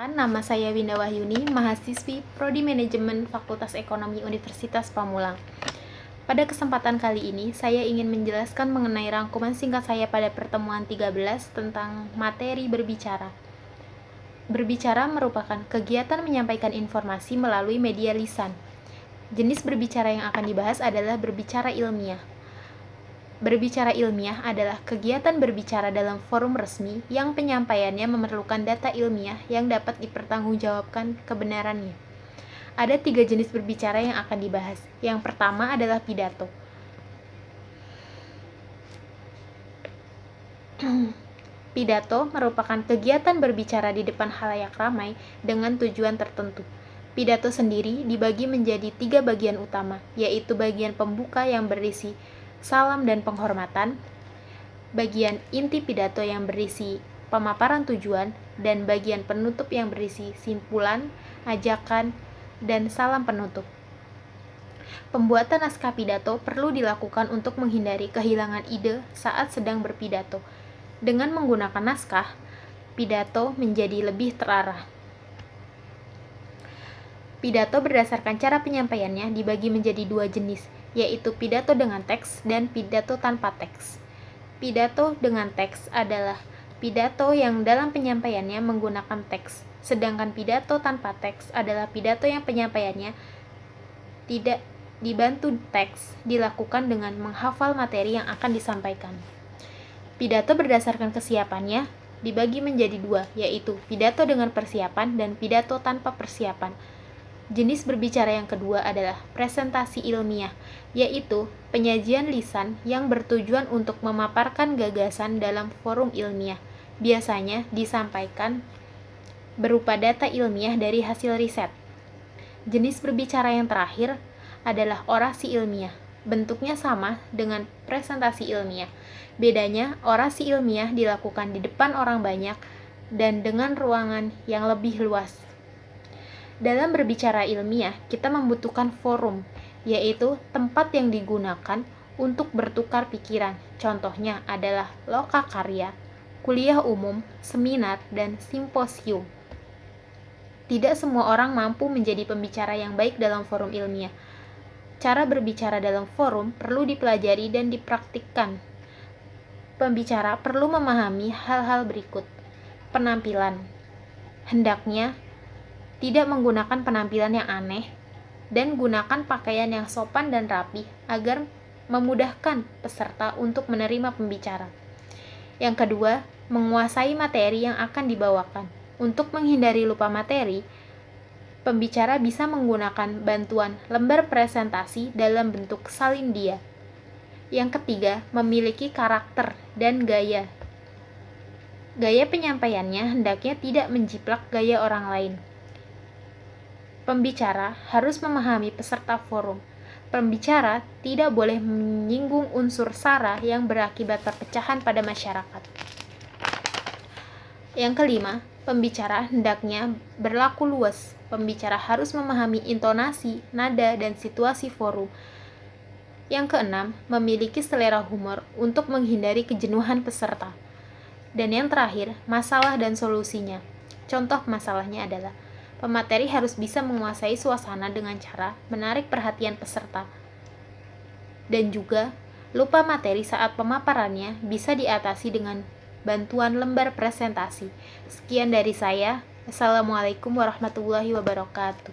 Nama saya Winda Wahyuni, mahasiswi Prodi Manajemen Fakultas Ekonomi Universitas Pamulang. Pada kesempatan kali ini, saya ingin menjelaskan mengenai rangkuman singkat saya pada pertemuan 13 tentang materi berbicara. Berbicara merupakan kegiatan menyampaikan informasi melalui media lisan. Jenis berbicara yang akan dibahas adalah berbicara ilmiah. Berbicara ilmiah adalah kegiatan berbicara dalam forum resmi yang penyampaiannya memerlukan data ilmiah yang dapat dipertanggungjawabkan kebenarannya. Ada 3 jenis berbicara yang akan dibahas. Yang pertama adalah pidato. Pidato merupakan kegiatan berbicara di depan khalayak ramai dengan tujuan tertentu. Pidato sendiri dibagi menjadi 3 bagian utama, yaitu bagian pembuka yang berisi salam dan penghormatan, bagian inti pidato yang berisi pemaparan tujuan, dan bagian penutup yang berisi simpulan, ajakan, dan salam penutup. Pembuatan naskah pidato perlu dilakukan untuk menghindari kehilangan ide saat sedang berpidato. Dengan menggunakan naskah, pidato menjadi lebih terarah. Pidato berdasarkan cara penyampaiannya dibagi menjadi 2 jenis, yaitu pidato dengan teks dan pidato tanpa teks. Pidato dengan teks adalah pidato yang dalam penyampaiannya menggunakan teks, sedangkan pidato tanpa teks adalah pidato yang penyampaiannya tidak dibantu teks, dilakukan dengan menghafal materi yang akan disampaikan. Pidato berdasarkan kesiapannya dibagi menjadi 2, yaitu pidato dengan persiapan dan pidato tanpa persiapan. Jenis berbicara yang kedua adalah presentasi ilmiah, yaitu penyajian lisan yang bertujuan untuk memaparkan gagasan dalam forum ilmiah. Biasanya disampaikan berupa data ilmiah dari hasil riset. Jenis berbicara yang terakhir adalah orasi ilmiah. Bentuknya sama dengan presentasi ilmiah. Bedanya, orasi ilmiah dilakukan di depan orang banyak dan dengan ruangan yang lebih luas. Dalam berbicara ilmiah, kita membutuhkan forum, yaitu tempat yang digunakan untuk bertukar pikiran. Contohnya adalah lokakarya, kuliah umum, seminar, dan simposium. Tidak semua orang mampu menjadi pembicara yang baik dalam forum ilmiah. Cara berbicara dalam forum perlu dipelajari dan dipraktikkan. Pembicara perlu memahami hal-hal berikut. Penampilan. Hendaknya tidak menggunakan penampilan yang aneh, dan gunakan pakaian yang sopan dan rapi agar memudahkan peserta untuk menerima pembicara. Yang kedua, menguasai materi yang akan dibawakan. Untuk menghindari lupa materi, pembicara bisa menggunakan bantuan lembar presentasi dalam bentuk salindia. Yang ketiga, memiliki karakter dan gaya. Gaya penyampaiannya hendaknya tidak menjiplak gaya orang lain. Pembicara harus memahami peserta forum. Pembicara tidak boleh menyinggung unsur sara yang berakibat perpecahan pada masyarakat. Yang kelima, pembicara hendaknya berlaku luas. Pembicara harus memahami intonasi, nada, dan situasi forum. Yang keenam, memiliki selera humor untuk menghindari kejenuhan peserta. Dan yang terakhir, masalah dan solusinya. Contoh masalahnya adalah pemateri harus bisa menguasai suasana dengan cara menarik perhatian peserta. Dan juga, lupa materi saat pemaparannya bisa diatasi dengan bantuan lembar presentasi. Sekian dari saya. Assalamualaikum warahmatullahi wabarakatuh.